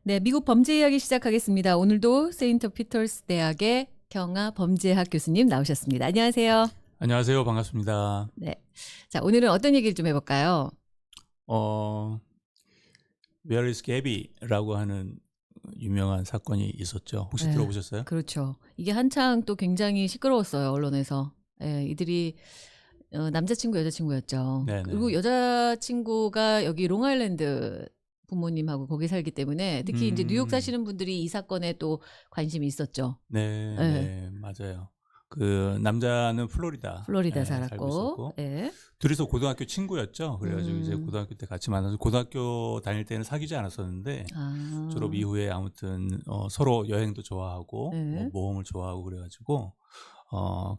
네, 미국 범죄 이야기 시작하겠습니다. 오늘도 세인트 피터스 대학의 경아 범죄학 교수님 나오셨습니다. 안녕하세요. 안녕하세요. 반갑습니다. 네. 자, 오늘은 어떤 얘기를 좀 해볼까요? 어, Where is Gabby라고 하는 유명한 사건이 있었죠. 혹시 네, 들어보셨어요? 그렇죠. 이게 한창 또 굉장히 시끄러웠어요, 언론에서. 예, 이들이 남자친구, 여자친구였죠. 그리고 네네. 여자친구가 여기 롱아일랜드 부모님하고 거기 살기 때문에 특히 이제 뉴욕 음, 사시는 분들이 이 사건에 또 관심이 있었죠. 네, 예, 네, 맞아요. 그 남자는 플로리다 플로리다에 살고 살았고, 있었고, 예. 둘이서 고등학교 친구였죠. 그래가지고 이제 음, 고등학교 때 같이 만나서 고등학교 다닐 때는 사귀지 않았었는데 졸업 아, 이후에 아무튼 서로 여행도 좋아하고 뭐 예. 모험을 좋아하고 그래가지고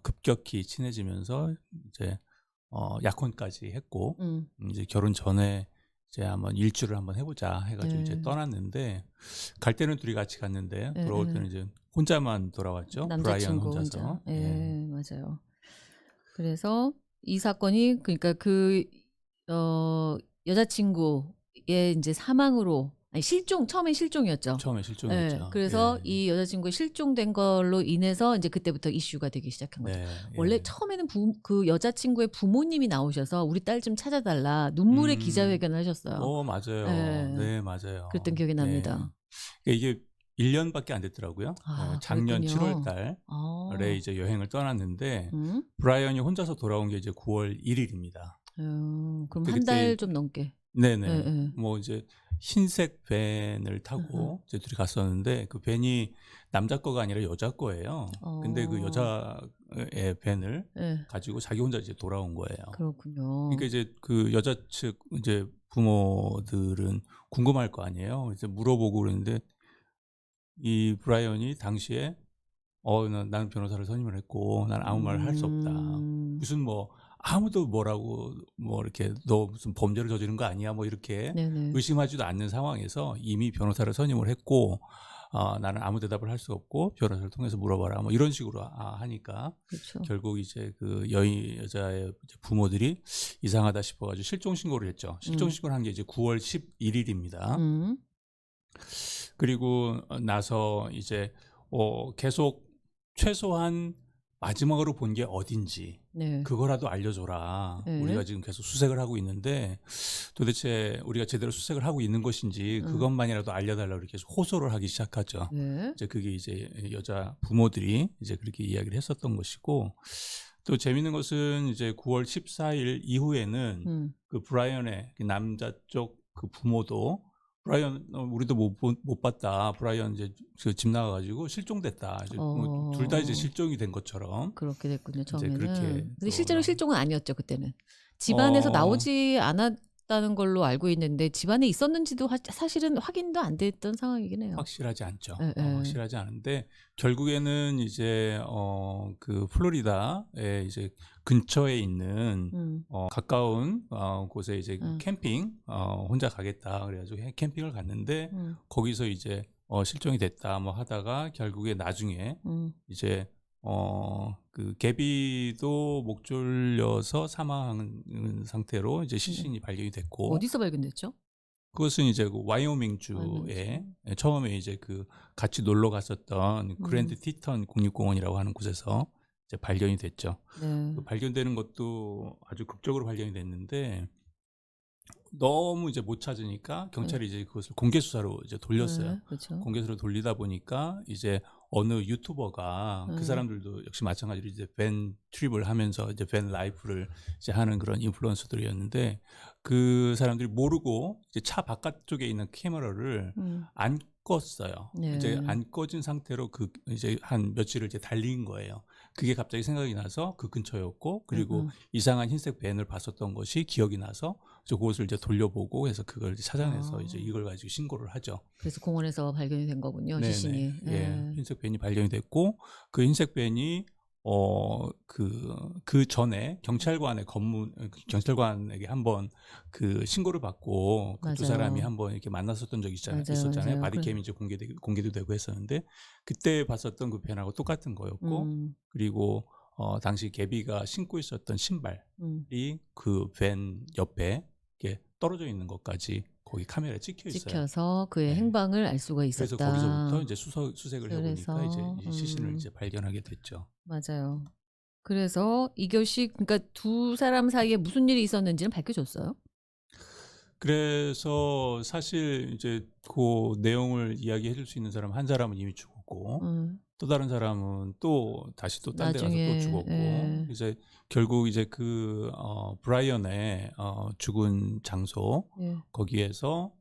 급격히 친해지면서 이제 약혼까지 했고 음, 이제 결혼 전에 이제 한번 일주를 한번 해보자 해가지고 이제 예, 떠났는데 갈 때는 둘이 같이 갔는데 예, 돌아올 예. 때는 이제 혼자만 돌아왔죠. 브라이언 남자친구 혼자. 혼자서. 예. 예, 맞아요. 그래서 이 사건이 그러니까 어, 여자친구의 이제 사망으로, 아니, 처음엔 실종이었죠. 처음에 예, 실종이었죠. 그래서 예. 이 여자친구가 실종된 걸로 인해서 이제 그때부터 이슈가 되기 시작한 거죠. 네. 원래 예. 처음에는 그 여자친구의 부모님이 나오셔서 우리 딸 좀 찾아달라 눈물의 음. 기자회견을 하셨어요. 맞아요. 예, 네, 그랬던 맞아요. 기억이 네. 납니다. 이게 1년밖에 안 됐더라고요. 아, 작년 7월 그랬군요. 달에 아, 이제 여행을 떠났는데 음, 브라이언이 혼자서 돌아온 게 이제 9월 1일입니다. 그럼 한 그때 달 좀 넘게. 예, 네네. 예. 뭐 이제 흰색 밴을 으흠. 타고 이제 둘이 갔었는데 그 밴이 남자 거가 아니라 여자 거예요. 근데 그 어, 여자의 밴을 예, 가지고 자기 혼자 이제 돌아온 거예요. 그러니까 그렇군요. 이제 그 여자 측 이제 부모들은 궁금할 거 아니에요. 이제 물어보고 그러는데 이 브라이언이 당시에 나는 변호사를 선임을 했고 난 아무 말을 할 수 없다. 음, 무슨 뭐 아무도 뭐라고 뭐 이렇게 너 무슨 범죄를 저지른 거 아니야 뭐 이렇게 네네, 의심하지도 않는 상황에서 이미 변호사를 선임을 했고 나는 아무 대답을 할 수 없고 변호사를 통해서 물어봐라 뭐 이런 식으로 하니까 그렇죠. 결국 이제 그 여자의 이제 부모들이 이상하다 싶어가지고 실종 신고를 했죠. 실종 음, 신고를 한 게 이제 9월 11일입니다. 음, 그리고 나서 이제 계속 최소한 마지막으로 본 게 어딘지 네, 그거라도 알려줘라. 예, 우리가 지금 계속 수색을 하고 있는데 도대체 우리가 제대로 수색을 하고 있는 것인지 음, 그것만이라도 알려달라고 이렇게 계속 호소를 하기 시작하죠. 네, 이제 그게 이제 여자 부모들이 이제 그렇게 이야기를 했었던 것이고 또 재밌는 것은 이제 9월 14일 이후에는 음, 그 브라이언의 그 남자 쪽 그 부모도 브라이언 우리도 못 봤다. 브라이언 이제 그 집 나가가지고 실종됐다. 이제 뭐 둘 다 이제 어, 실종이 된 것처럼 그렇게 됐군요, 이제 그렇게 처음에는. 근데 또 실제로 실종은 아니었죠, 그때는. 집안에서 어 나오지 않았다는 걸로 알고 있는데, 집안에 있었는지도 사실은 확인도 안 됐던 상황이긴 해요. 확실하지 않죠. 예, 예, 확실하지 않은데 결국에는 이제 그 플로리다에 이제 근처에 있는 음, 가까운 곳에 이제 음, 캠핑 혼자 가겠다 그래가지고 캠핑을 갔는데 음, 거기서 이제 실종이 됐다 뭐 하다가 결국에 나중에 음. 이제 그 개비도 목 졸려서 사망한 상태로 이제 네. 시신이 발견이 됐고 어디서 발견됐죠? 그것은 이제 그 와이오밍 알면서. 주에 처음에 이제 그 같이 놀러 갔었던 음, 그랜드 티턴 국립공원이라고 하는 곳에서 이제 발견이 됐죠. 네. 그 발견되는 것도 아주 극적으로 발견이 됐는데 너무 이제 못 찾으니까 네, 경찰이 이제 그것을 공개 수사로 이제 돌렸어요. 네, 그렇죠. 공개 수사로 돌리다 보니까 이제 어느 유튜버가 그 네, 사람들도 역시 마찬가지로 이제 밴 트립을 하면서 이제 밴 라이프를 이제 하는 그런 인플루언서들이었는데 그 사람들이 모르고 이제 차 바깥쪽에 있는 카메라를 음, 안 껐어요. 이제 네, 안 꺼진 상태로 그 이제 한 며칠을 이제 달린 거예요. 그게 갑자기 생각이 나서 그 근처였고 그리고 음. 이상한 흰색 밴을 봤었던 것이 기억이 나서 그래서 그것을 이제 돌려보고 해서 그걸 이제 찾아내서 이제 아, 이걸 가지고 신고를 하죠. 그래서 공원에서 발견이 된 거군요, 네네. 시신이. 예. 예. 흰색 밴이 발견이 됐고 그 흰색 밴이 그 전에 경찰관에게 한번 그 신고를 받고 그 두 사람이 맞아요. 한번 이렇게 만났었던 적이 맞아요, 있었잖아요. 맞아요. 바디캠이 이제 공개도 되고 했었는데 그때 봤었던 그 밴하고 똑같은 거였고 음, 그리고 당시 개비가 신고 있었던 신발이 음, 그 밴 옆에 이렇게 떨어져 있는 것까지 거기 카메라에 찍혀 있어요. 찍혀서 그의 네. 행방을 알 수가 그래서 있었다. 거기서부터 이제 수색을 해보니까 그래서 이제 이 시신을 이제 발견하게 됐죠. 맞아요. 그래서 이결식 그러니까 두 사람 사이에 무슨 일이 있었는지는 밝혀졌어요? 그래서 사실 이제 그 내용을 이야기해 줄 수 있는 사람 한 사람은 이미 죽었고 또 다른 사람은 또 다시 또 딴 데 가서 또 나중에 죽었고 예. 이제 결국 이제 그 브라이언의 죽은 장소 예. 거기에서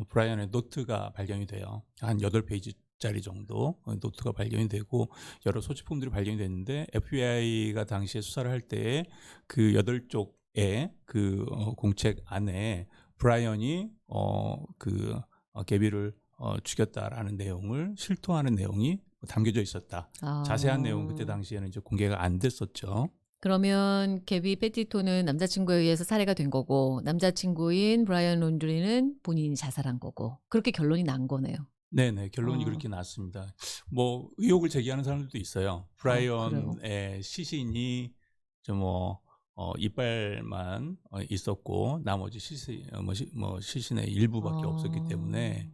브라이언의 노트가 발견이 돼요. 한 8페이지짜리 정도 노트가 발견이 되고 여러 소지품들이 발견이 됐는데 FBI가 당시에 수사를 할 때에 그 8쪽의 그 공책 안에 브라이언이 게비를 죽였다라는 내용을 실토하는 내용이 담겨져 있었다. 자세한 내용은 그때 당시에는 이제 공개가 안 됐었죠. 그러면 게비 페티토는 남자친구에 의해서 살해가 된 거고 남자친구인 브라이언 론드리는 본인이 자살한 거고 그렇게 결론이 난 거네요. 네네 결론이 그렇게 났습니다. 뭐 의혹을 제기하는 사람들도 있어요. 브라이언의 시신이 이빨만 있었고 나머지 시신의 일부밖에 없었기 때문에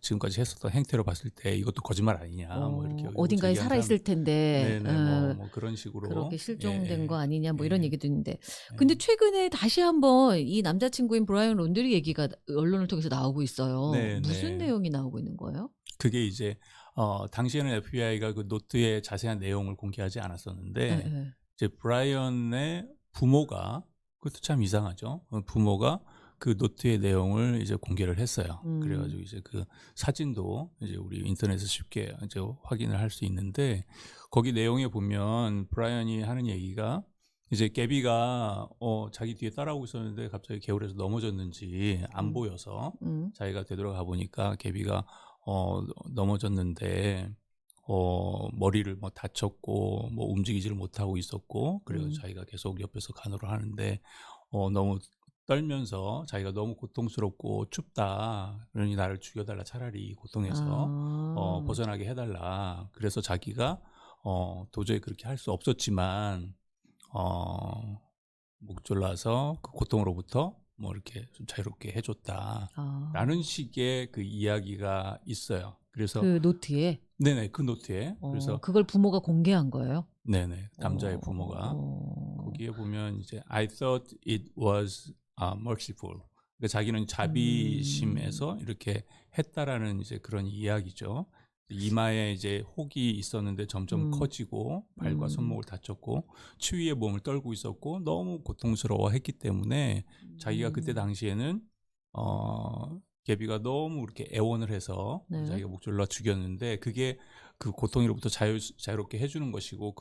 지금까지 했었던 행태로 봤을 때 이것도 거짓말 아니냐 뭐 이렇게 어딘가에 살아 있을 텐데 네네 뭐 그런 식으로 그렇게 실종된 거 아니냐 뭐 이런 얘기도 있는데 예. 근데 최근에 다시 한번 이 남자친구인 브라이언 론드리 얘기가 언론을 통해서 나오고 있어요. 네, 무슨 네. 내용이 나오고 있는 거예요? 그게 이제 당시에는 FBI가 그 노트의 자세한 내용을 공개하지 않았었는데 네. 이제 브라이언의 부모가 그것도 참 이상하죠. 부모가 그 노트의 내용을 이제 공개를 했어요. 그래가지고 이제 그 사진도 이제 우리 인터넷에서 쉽게 이제 확인을 할 수 있는데 거기 내용에 보면 브라이언이 하는 얘기가 이제 게비가 자기 뒤에 따라오고 있었는데 갑자기 개울에서 넘어졌는지 안 보여서 자기가 되돌아가 보니까 게비가 넘어졌는데 머리를 뭐 다쳤고 뭐 움직이지를 못하고 있었고 그래서 자기가 계속 옆에서 간호를 하는데 너무 떨면서 자기가 너무 고통스럽고 춥다 그러니 나를 죽여달라 차라리 고통에서 벗어나게 해달라 그래서 자기가 도저히 그렇게 할 수 없었지만 목 졸라서 그 고통으로부터 뭐 이렇게 좀 자유롭게 해줬다라는 식의 그 이야기가 있어요. 그래서 그 노트에 네네 그 노트에 그래서 그걸 부모가 공개한 거예요? 네네 남자의 부모가 거기에 보면 이제 I thought it was merciful. 그러니까 자기는 자비심에서 이렇게 했다라는 이제 그런 이야기죠. 이마에 이제 혹이 있었는데 점점 커지고 발과 손목을 다쳤고 추위에 몸을 떨고 있었고 너무 고통스러워했기 때문에 자기가 그때 당시에는 게비가 너무 이렇게 애원을 해서 자기가 목 졸라 죽였는데 그게 그 고통으로부터 자유롭게 해주는 것이고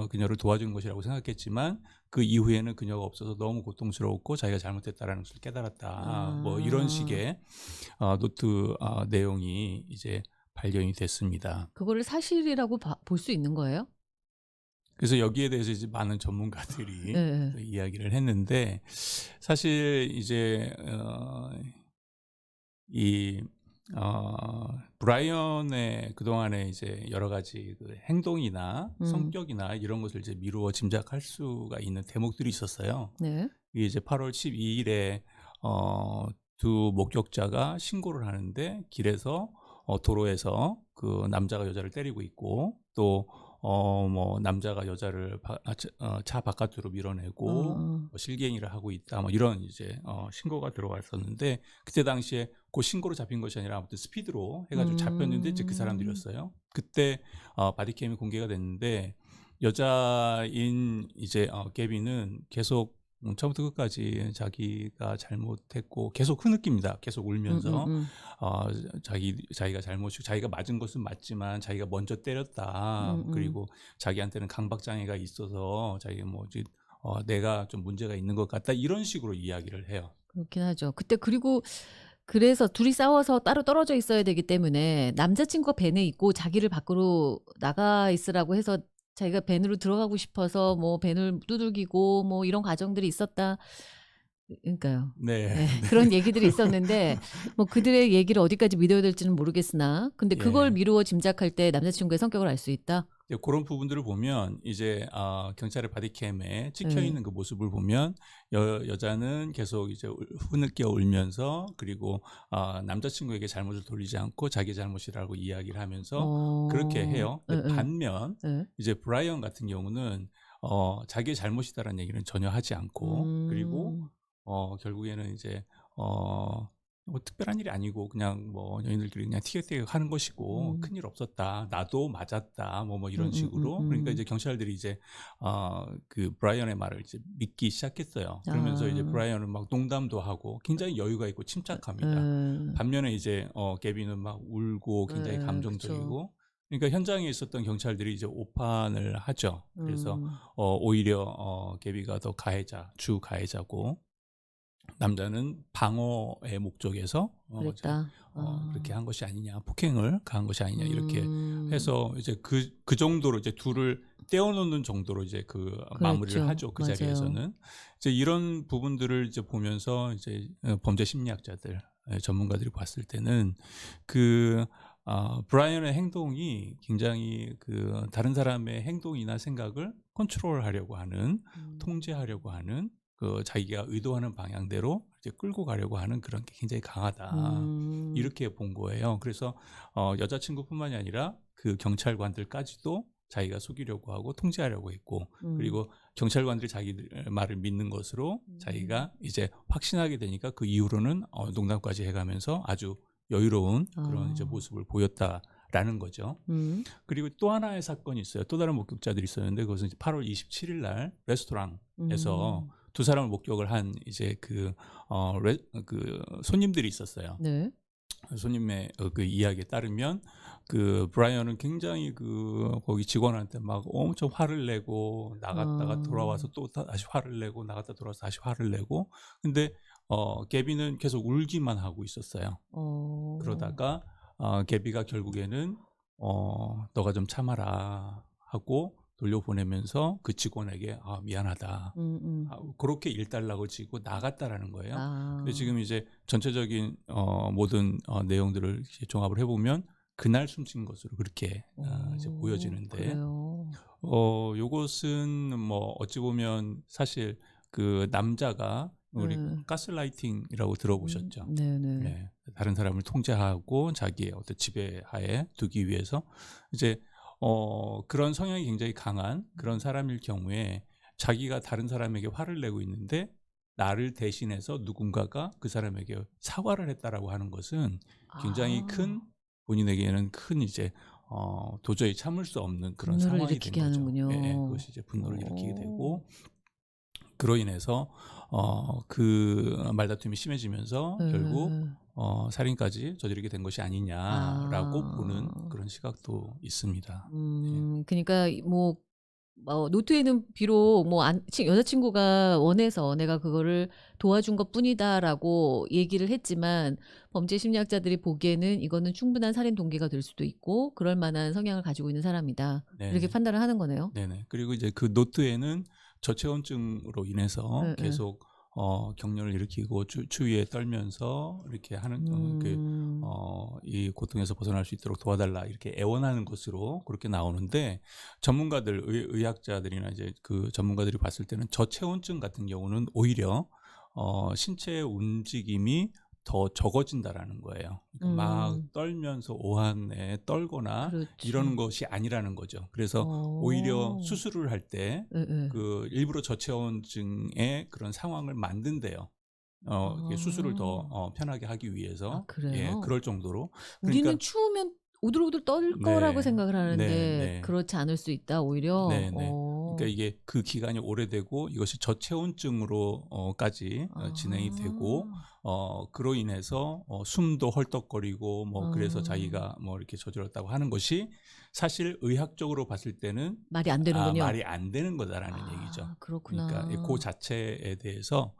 그녀를 도와주는 것이라고 생각했지만 그 이후에는 그녀가 없어서 너무 고통스러웠고 자기가 잘못했다라는 것을 깨달았다. 뭐 이런 식의 노트 내용이 이제 발견이 됐습니다. 그거를 사실이라고 볼 수 있는 거예요? 그래서 여기에 대해서 이제 많은 전문가들이 이야기를 했는데 사실 이제 브라이언의 그동안에 이제 여러 가지 그 행동이나 성격이나 이런 것을 이제 미루어 짐작할 수가 있는 대목들이 있었어요. 네. 이게 이제 8월 12일에 두 목격자가 신고를 하는데 길에서 도로에서 그 남자가 여자를 때리고 있고 또 뭐 남자가 여자를 차 바깥으로 밀어내고 뭐 실갱이를 하고 있다 뭐 이런 이제 신고가 들어왔었는데 그때 당시에 그 신고로 잡힌 것이 아니라 아무튼 스피드로 해가지고 잡혔는데 이제 그 사람들이었어요. 그때 바디캠이 공개가 됐는데 여자인 이제 게비는 계속 처음부터 끝까지 자기가 잘못했고 계속 흐느낍니다. 계속 울면서 자기가 잘못이고 자기가 맞은 것은 맞지만 자기가 먼저 때렸다. 그리고 자기한테는 강박장애가 있어서 자기가 내가 좀 문제가 있는 것 같다. 이런 식으로 이야기를 해요. 그렇긴 하죠. 그래서 둘이 싸워서 따로 떨어져 있어야 되기 때문에 남자친구가 밴에 있고 자기를 밖으로 나가 있으라고 해서 자기가 밴으로 들어가고 싶어서 뭐 밴을 두들기고 뭐 이런 과정들이 있었다. 그러니까요. 네. 네, 그런 얘기들이 있었는데 뭐 그들의 얘기를 어디까지 믿어야 될지는 모르겠으나 근데 그걸 예. 미루어 짐작할 때 남자친구의 성격을 알 수 있다. 이제 그런 부분들을 보면 이제 경찰의 바디캠에 찍혀 네. 있는 그 모습을 보면 여자는 계속 이제 흐느껴 울면서 그리고 남자친구에게 잘못을 돌리지 않고 자기 잘못이라고 이야기를 하면서 그렇게 해요. 예, 근데 예, 반면 예. 이제 브라이언 같은 경우는 자기의 잘못이다라는 얘기는 전혀 하지 않고 그리고 결국에는 이제 뭐 특별한 일이 아니고 그냥 뭐 연인들끼리 그냥 티격태격 하는 것이고 음. 큰일 없었다. 나도 맞았다. 뭐 음, 이런 식으로. 그러니까 이제 음. 경찰들이 이제 그 브라이언의 말을 이제 믿기 시작했어요. 그러면서 이제 아, 브라이언은 막 농담도 하고 굉장히 여유가 있고 침착합니다. 예, 반면에 이제 개비는 막 울고 굉장히 예, 그쵸. 감정적이고 그러니까 현장에 있었던 경찰들이 이제 오판을 하죠. 그래서 음, 오히려 개비가 더 주 가해자고 남자는 방어의 목적에서 그랬다. 그렇게 아, 한 것이 아니냐, 폭행을 가한 것이 아니냐 이렇게 음, 해서 이제 그 정도로 이제 둘을 떼어놓는 정도로 이제 그 마무리를 그랬죠. 하죠. 그 맞아요. 자리에서는 이제 이런 부분들을 이제 보면서 이제 범죄 심리학자들 전문가들이 봤을 때는 그 브라이언의 행동이 굉장히 그 다른 사람의 행동이나 생각을 컨트롤하려고 하는, 음, 통제하려고 하는 그 자기가 의도하는 방향대로 이제 끌고 가려고 하는 그런 게 굉장히 강하다. 음, 이렇게 본 거예요. 그래서 여자친구뿐만이 아니라 그 경찰관들까지도 자기가 속이려고 하고 통제하려고 했고 음, 그리고 경찰관들이 자기 말을 믿는 것으로 음. 자기가 이제 확신하게 되니까 그 이후로는 농담까지 해가면서 아주 여유로운 그런 이제 아, 모습을 보였다라는 거죠. 음, 그리고 또 하나의 사건이 있어요. 또 다른 목격자들이 있었는데 그것은 이제 8월 27일 날 레스토랑에서 음, 두 사람을 목격을 한 이제 그 손님들이 있었어요. 네. 손님의 그 이야기에 따르면 그 브라이언은 굉장히 그 거기 직원한테 막 엄청 화를 내고 나갔다가 돌아와서 아, 또 다시 화를 내고 나갔다 돌아와서 다시 화를 내고 근데 개비는 계속 울기만 하고 있었어요. 어, 그러다가 개비가 결국에는 너가 좀 참아라 하고 돌려보내면서 그 직원에게 미안하다. 음, 그렇게 일단락을 지고 나갔다라는 거예요. 근데 아, 지금 이제 전체적인 모든 내용들을 이제 종합을 해보면 그날 숨진 것으로 그렇게 이제 보여지는데 그래요. 요것은 뭐 어찌 보면 사실 그 남자가 우리 네. 가스라이팅이라고 들어보셨죠? 네네. 네, 다른 사람을 통제하고 자기의 어떤 지배하에 두기 위해서 이제 그런 성향이 굉장히 강한 그런 사람일 경우에 자기가 다른 사람에게 화를 내고 있는데 나를 대신해서 누군가가 그 사람에게 사과를 했다라고 하는 것은 굉장히 큰 아, 본인에게는 큰 이제 도저히 참을 수 없는 그런 분노를 상황이 된 일으키게 거죠. 예, 예. 하는군요. 그것이 이제 분노를 일으키게 오, 되고 그로 인해서 그 말다툼이 심해지면서 결국 네. 살인까지 저지르게 된 것이 아니냐라고 보는 아, 그런 시각도 있습니다. 예. 그러니까 뭐 노트에는 비록 뭐 여자친구가 원해서 내가 그거를 도와준 것뿐이다라고 얘기를 했지만 범죄 심리학자들이 보기에는 이거는 충분한 살인 동기가 될 수도 있고 그럴 만한 성향을 가지고 있는 사람이다. 이렇게 네네. 판단을 하는 거네요. 네네. 그리고 이제 그 노트에는 저체온증으로 인해서 예, 예. 계속 격려를 일으키고 추위에 떨면서 이렇게 하는 음, 이 고통에서 벗어날 수 있도록 도와달라 이렇게 애원하는 것으로 그렇게 나오는데 전문가들 의학자들이나 이제 그 전문가들이 봤을 때는 저체온증 같은 경우는 오히려 신체의 움직임이 더 적어진다라는 거예요. 그러니까 막 음, 떨면서 오한에 떨거나 이러는 그렇지. 것이 아니라는 거죠. 그래서 오히려 어, 수술을 할 때 예, 예. 그 일부러 저체온증의 그런 상황을 만든대요. 이렇게 수술을 더 아, 편하게 하기 위해서 예, 그래요? 그럴 정도로. 우리는 그러니까 추우면 오들오들 떨 거라고 네, 생각을 네, 하는데 네. 그렇지 않을 수 있다, 오히려. 네네. 그러니까 이게 그 기간이 오래되고 이것이 저체온증으로까지 진행이 되고 아, 그로 인해서 숨도 헐떡거리고 뭐 그래서 어, 자기가 뭐 이렇게 저질렀다고 하는 것이 사실 의학적으로 봤을 때는 말이 안 되는군요. 말이 안 되는 거다라는 얘기죠. 아, 그러니까 그 그렇구나. 자체에 대해서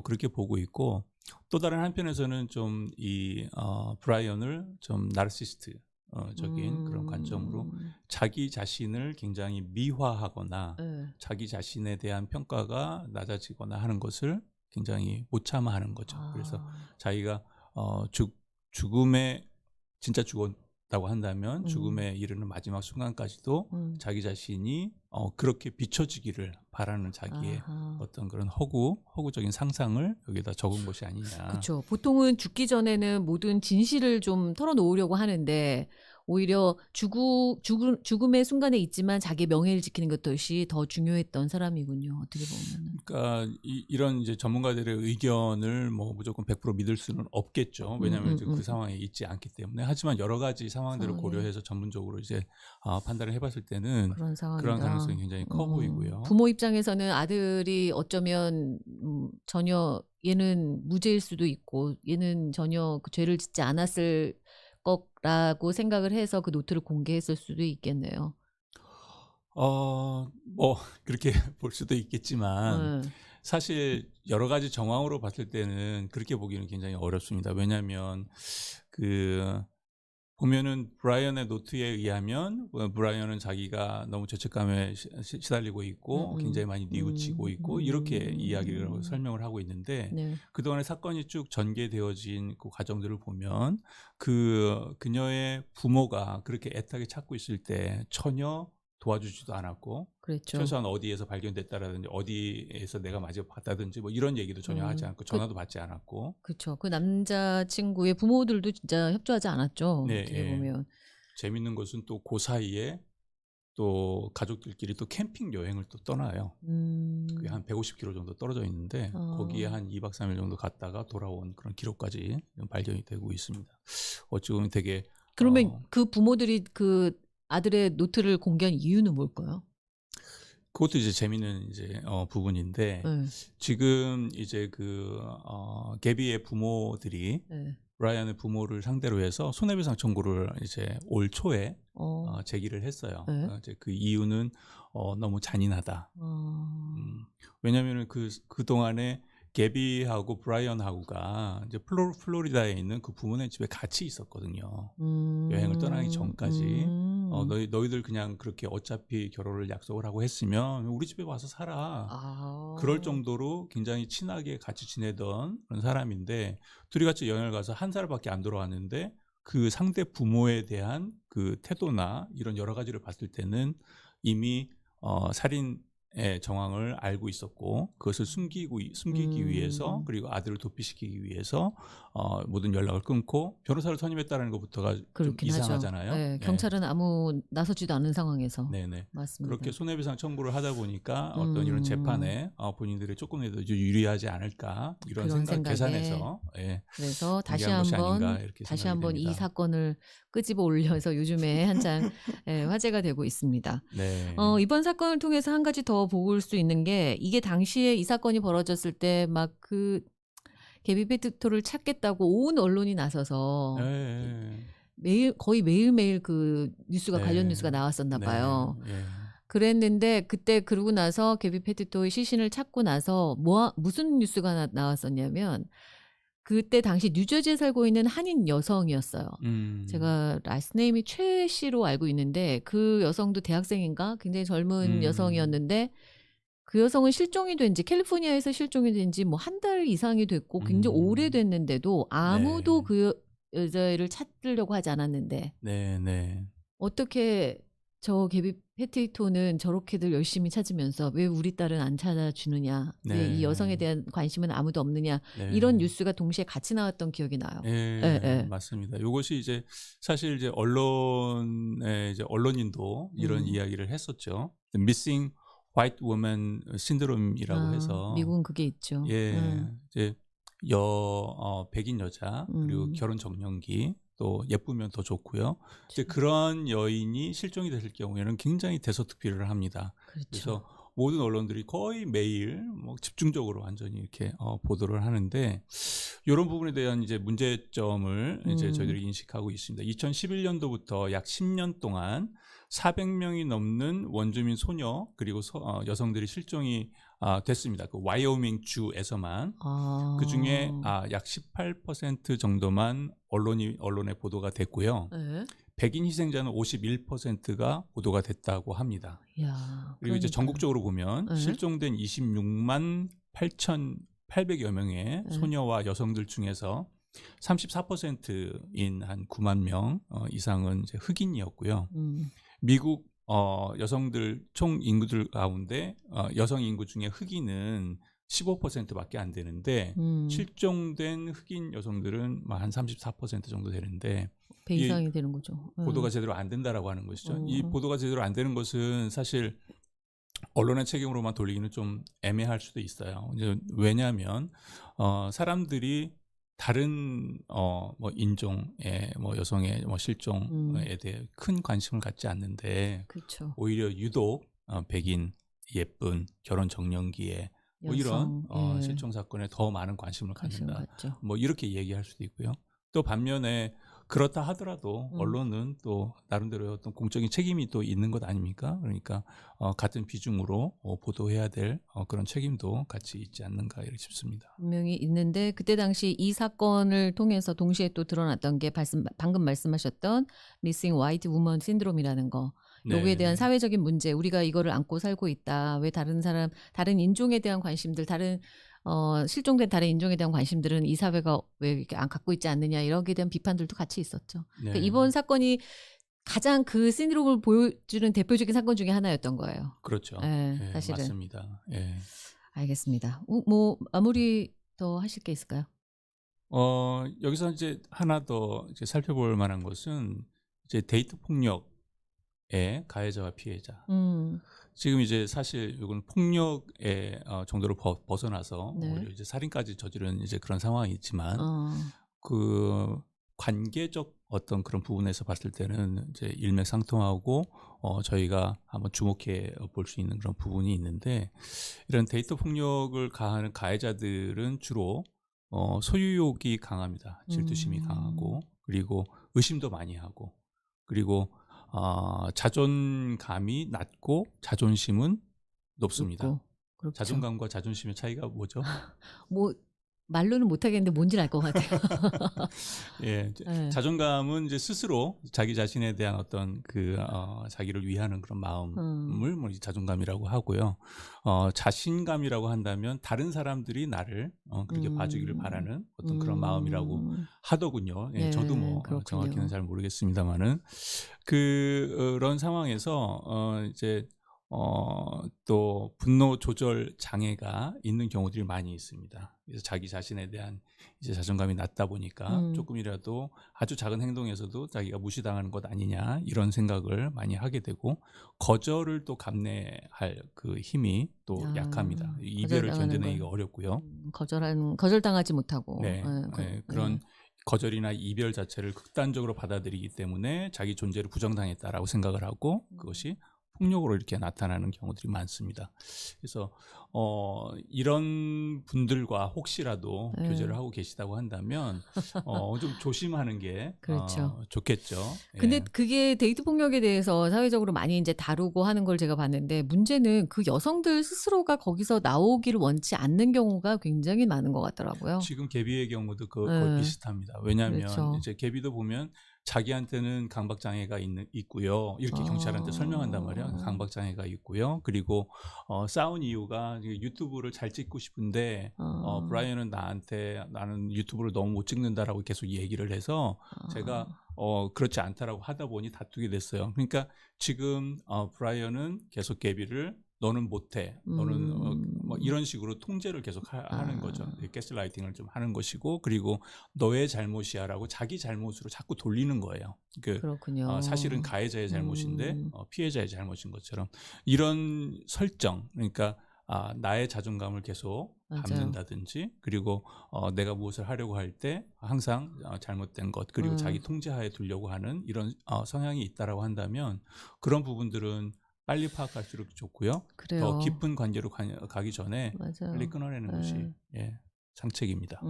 그렇게 보고 있고 또 다른 한편에서는 좀 이 브라이언을 좀 나르시스트 적인 그런 관점으로 음, 자기 자신을 굉장히 미화하거나 예. 자기 자신에 대한 평가가 낮아지거나 하는 것을 굉장히 못 참아하는 거죠. 그래서 아. 자기가 죽음에 진짜 죽었다고 한다면 죽음에 이르는 마지막 순간까지도 자기 자신이 그렇게 비춰지기를 바라는 자기의 아하. 어떤 그런 허구적인 상상을 여기다 적은 것이 아니냐. 그쵸. 보통은 죽기 전에는 모든 진실을 좀 털어놓으려고 하는데 오히려 죽음의 순간에 있지만 자기의 명예를 지키는 것이 더 중요했던 사람이군요. 어떻게 보면은. 그러니까 이런 이제 전문가들의 의견을 뭐 무조건 100% 믿을 수는 없겠죠. 왜냐하면 이제 그 상황에 있지 않기 때문에. 하지만 여러 가지 상황들을 상황에. 고려해서 전문적으로 이제 판단을 해봤을 때는 그런 상황이다. 그런 가능성이 굉장히 커 보이고요. 부모 입장에서는 아들이 어쩌면 전혀 얘는 무죄일 수도 있고 얘는 전혀 그 죄를 짓지 않았을 거라고 생각을 해서 그 노트를 공개했을 수도 있겠네요. 뭐 그렇게 볼 수도 있겠지만 네. 사실 여러 가지 정황으로 봤을 때는 그렇게 보기는 굉장히 어렵습니다. 왜냐하면 보면은 브라이언의 노트에 의하면 브라이언은 자기가 너무 죄책감에 시달리고 있고 굉장히 많이 뉘우치고 있고 이렇게 이야기를 설명을 하고 있는데 네. 그동안의 사건이 쭉 전개되어진 그 과정들을 보면 그녀의 부모가 그렇게 애타게 찾고 있을 때 전혀 도와주지도 않았고 그랬죠. 최소한 어디에서 발견됐다라든지 어디에서 내가 마지막 봤다든지 뭐 이런 얘기도 전혀 하지 않고 전화도 받지 않았고 그쵸. 그 남자친구의 부모들도 진짜 협조하지 않았죠. 네, 어떻게 예. 보면. 재밌는 것은 또 그 사이에 또 가족들끼리 또 캠핑 여행을 또 떠나요. 그게 한 150km 정도 떨어져 있는데 거기에 한 2박 3일 정도 갔다가 돌아온 그런 기록까지 발견이 되고 있습니다. 어찌 보면 되게 그러면 그 부모들이 그 아들의 노트를 공개한 이유는 뭘까요? 그것도 이제 재밌는 이제 부분인데 네. 지금 이제 개비의 부모들이 네. 브라이언의 부모를 상대로 해서 손해배상 청구를 이제 올 초에 제기를 했어요. 네. 이제 그 이유는 너무 잔인하다. 왜냐하면 그 동안에 개비하고 브라이언하고가 이제 플로리다에 있는 그 부모네 집에 같이 있었거든요. 여행을 떠나기 전까지 너희들 그냥 그렇게 어차피 결혼을 약속을 하고 했으면 우리 집에 와서 살아. 그럴 정도로 굉장히 친하게 같이 지내던 그런 사람인데 둘이 같이 여행을 가서 한 살밖에 안 돌아왔는데 그 상대 부모에 대한 그 태도나 이런 여러 가지를 봤을 때는 이미 살인의 정황을 알고 있었고 그것을 숨기기 위해서 그리고 아들을 도피시키기 위해서 모든 연락을 끊고 변호사를 선임했다는 것부터가 좀 그렇긴 이상하잖아요. 하죠. 네, 네. 경찰은 아무 나서지도 않은 상황에서. 네네. 맞습니다. 그렇게 손해배상 청구를 하다 보니까 어떤 이런 재판에 본인들이 조금이라도 유리하지 않을까 이런 그런 생각 생각에. 계산해서 그래서 다시 공개한 것이 아닌가 한번 이렇게 다시 생각이 한번 이 됩니다. 사건을 끄집어 올려서 요즘에 한창 화제가 되고 있습니다. 네. 이번 사건을 통해서 한 가지 더 볼 수 있는 게 이게 당시에 이 사건이 벌어졌을 때 막 그 개비 페티토를 찾겠다고 온 언론이 나서서 네. 거의 매일매일 그 뉴스가 관련 네. 뉴스가 나왔었나 네. 봐요. 예. 그랬는데 그때 그러고 나서 개비 페티토의 시신을 찾고 나서 무슨 뉴스가 나왔었냐면 그때 당시 뉴저지에 살고 있는 한인 여성이었어요. 제가 라스트 네임이 최 씨로 알고 있는데 그 여성도 대학생인가 굉장히 젊은 여성이었는데 그 여성은 실종이 된 지 캘리포니아에서 실종이 된 지 뭐 한 달 이상이 됐고 굉장히 오래됐는데도 아무도 네. 그 여자애를 찾으려고 하지 않았는데 네. 어떻게 저 개비 페티토는 저렇게들 열심히 찾으면서 왜 우리 딸은 안 찾아주느냐, 왜 이 여성에 대한 관심은 아무도 없느냐 네. 이런 뉴스가 동시에 같이 나왔던 기억이 나요. 예, 맞습니다. 이것이 이제 사실 이제 언론인도 이런 이야기를 했었죠. Missing White Woman Syndrome이라고 해서 미국은 그게 있죠. 예, 이제 백인 여자 그리고 결혼 정년기 또 예쁘면 더 좋고요. 이제 그런 여인이 실종이 됐을 경우에는 굉장히 대서특필을 합니다. 그렇죠. 그래서 모든 언론들이 거의 매일 뭐 집중적으로 완전히 이렇게 보도를 하는데 이런 부분에 대한 이제 문제점을 이제 저희들이 인식하고 있습니다. 2011년도부터 약 10년 동안 400명이 넘는 원주민 소녀 그리고 여성들이 실종이 됐습니다. 그 와이오밍 주에서만 그 중에 약 18% 정도만 언론에 보도가 됐고요. 네. 백인 희생자는 51%가 보도가 됐다고 합니다. 야, 그리고 이제 전국적으로 보면 네. 실종된 26만 8천 800여 명의 네. 소녀와 여성들 중에서 34%인 한 9만 명 이상은 이제 흑인이었고요. 미국 여성들 총 인구들 가운데 여성 인구 중에 흑인은 15%밖에 안 되는데 실종된 흑인 여성들은 한 34% 정도 되는데 배 이 이상이 되는 거죠. 보도가 제대로 안 된다라고 하는 것이죠. 이 어. 보도가 제대로 안 되는 것은 사실 언론의 책임으로만 돌리기는 좀 애매할 수도 있어요. 이제 왜냐하면 사람들이 다른 뭐 인종의 뭐 여성의 뭐 실종에 대해 큰 관심을 갖지 않는데 그렇죠. 오히려 유독 백인 예쁜 결혼 정년기에 뭐 이런 여성, 예. 실종 사건에 더 많은 관심을 관심을 갖는다. 갖죠. 뭐 이렇게 얘기할 수도 있고요. 또 반면에 그렇다 하더라도 언론은 또 나름대로의 어떤 공적인 책임이 또 있는 것 아닙니까? 그러니까 같은 비중으로 보도해야 될 그런 책임도 같이 있지 않는가 이렇게 싶습니다. 분명히 있는데 그때 당시 이 사건을 통해서 동시에 또 드러났던 게 방금 말씀하셨던 미싱 화이트 우먼 신드롬이라는 거. 요거에 대한 네. 사회적인 문제, 우리가 이거를 안고 살고 있다. 왜 다른 인종에 대한 관심들, 실종된 다른 인종에 대한 관심들은 이 사회가 왜 이렇게 안 갖고 있지 않느냐, 이러기에 대한 비판들도 같이 있었죠. 그러니까 네. 이번 사건이 가장 그 신드롬을 보여주는 대표적인 사건 중에 하나였던 거예요. 그렇죠. 예, 예, 사실은. 맞습니다. 예. 알겠습니다. 뭐 마무리 더 하실 게 있을까요? 여기서 이제 하나 더 이제 살펴볼 만한 것은 이제 데이트 폭력의 가해자와 피해자. 지금 이제 사실 이건 폭력의 정도로 벗어나서 네. 오히려 이제 살인까지 저지른 이제 그런 상황이 있지만 어, 그 관계적 어떤 그런 부분에서 봤을 때는 이제 일맥상통하고 저희가 한번 주목해 볼 수 있는 그런 부분이 있는데 이런 데이트 폭력을 가하는 가해자들은 주로 소유욕이 강합니다. 질투심이 강하고 그리고 의심도 많이 하고 그리고 자존감이 낮고 자존심은 높습니다. 있고. 그렇죠. 자존감과 자존심의 차이가 뭐죠? 뭐 말로는 못 하겠는데 뭔지는 알 것 같아요. 예, 네. 자존감은 이제 스스로 자기 자신에 대한 어떤 자기를 위하는 그런 마음을 뭐 이제 자존감이라고 하고요. 자신감이라고 한다면 다른 사람들이 나를 그렇게 봐주기를 바라는 어떤 그런 마음이라고 하더군요. 예, 네, 저도 뭐 그렇군요. 정확히는 잘 모르겠습니다만은 그런 상황에서 이제 또 분노 조절 장애가 있는 경우들이 많이 있습니다. 그래서 자기 자신에 대한 이제 자존감이 낮다 보니까 조금이라도 아주 작은 행동에서도 자기가 무시당하는 것 아니냐 이런 생각을 많이 하게 되고 거절을 또 감내할 그 힘이 또 약합니다. 이별을 견뎌내기가 어렵고요. 거절당하지 못하고. 네, 그런 거절이나 이별 자체를 극단적으로 받아들이기 때문에 자기 존재를 부정당했다라고 생각을 하고 그것이 폭력으로 이렇게 나타나는 경우들이 많습니다. 그래서 이런 분들과 혹시라도 교제를 하고 계시다고 한다면 좀 조심하는 게 그렇죠. 좋겠죠. 근데 예. 그게 데이트 폭력에 대해서 사회적으로 많이 이제 다루고 하는 걸 제가 봤는데 문제는 그 여성들 스스로가 거기서 나오기를 원치 않는 경우가 굉장히 많은 것 같더라고요. 지금 개비의 경우도 거의 비슷합니다. 왜냐하면 그렇죠. 이제 개비도 보면 자기한테는 강박 장애가 있고요. 이렇게 경찰한테 설명한단 말이야. 강박 장애가 있고요. 그리고 싸운 이유가 유튜브를 잘 찍고 싶은데 브라이언은 나는 유튜브를 너무 못 찍는다라고 계속 얘기를 해서 제가 그렇지 않다라고 하다 보니 다투게 됐어요. 그러니까 지금 브라이언은 계속 개비를 너는 못해. 너는 뭐 이런 식으로 통제를 계속 하는 거죠. 가스라이팅을 좀 하는 것이고 그리고 너의 잘못이야라고 자기 잘못으로 자꾸 돌리는 거예요. 그렇군요. 사실은 가해자의 잘못인데 피해자의 잘못인 것처럼 이런 설정 그러니까 나의 자존감을 계속 밟는다든지 그리고 내가 무엇을 하려고 할 때 항상 잘못된 것 그리고 자기 통제하에 두려고 하는 이런 성향이 있다라고 한다면 그런 부분들은 빨리 파악할수록 좋고요. 그래요. 더 깊은 관계로 가기 전에 맞아요. 빨리 끊어내는 것이 상책입니다.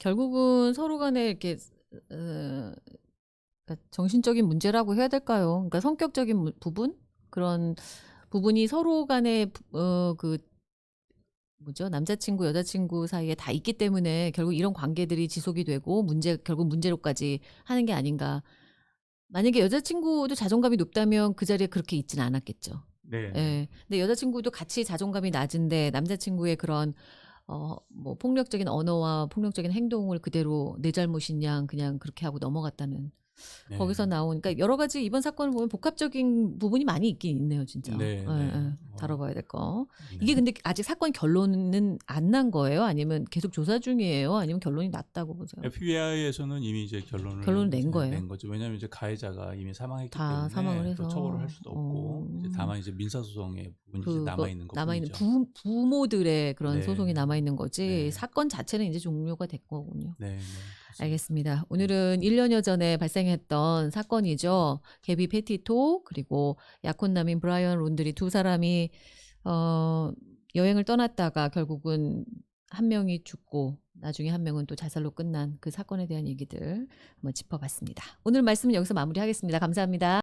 결국은 서로 간에 이렇게 그러니까 정신적인 문제라고 해야 될까요? 그러니까 성격적인 부분 그런 부분이 서로 간에 남자친구 여자친구 사이에 다 있기 때문에 결국 이런 관계들이 지속이 되고 결국 문제로까지 하는 게 아닌가. 만약에 여자친구도 자존감이 높다면 그 자리에 그렇게 있지는 않았겠죠. 네. 예. 근데 여자친구도 같이 자존감이 낮은데 남자친구의 그런 뭐 폭력적인 언어와 폭력적인 행동을 그대로 내 잘못인 양 그냥 그렇게 하고 넘어갔다는 네. 거기서 나온 그러니까 여러 가지 이번 사건을 보면 복합적인 부분이 많이 있긴 있네요, 진짜. 네, 예, 네. 예. 다뤄봐야 될 거. 네. 이게 근데 아직 사건 결론은 안 난 거예요? 아니면 계속 조사 중이에요? 아니면 결론이 났다고 보세요? FBI에서는 이미 이제 결론을 낸 이제 거예요? 낸 거죠. 왜냐하면 이제 가해자가 이미 사망했기 다 사망을 때문에 또 처벌을 해서 할 수도 없고 이제 다만 이제 민사소송의 부분이 이제 남아 있는 남아있는 것뿐이죠. 부모들의 그런 네. 소송이 남아있는 거지 네. 사건 자체는 이제 종료가 된 거군요. 네, 네. 그렇습니다. 알겠습니다. 오늘은 1년여 전에 발생했던 사건이죠. 개비 페티토 그리고 약혼남인 브라이언 론드리 두 사람이 여행을 떠났다가 결국은 한 명이 죽고 나중에 한 명은 또 자살로 끝난 그 사건에 대한 얘기들 한번 짚어봤습니다. 오늘 말씀은 여기서 마무리하겠습니다. 감사합니다.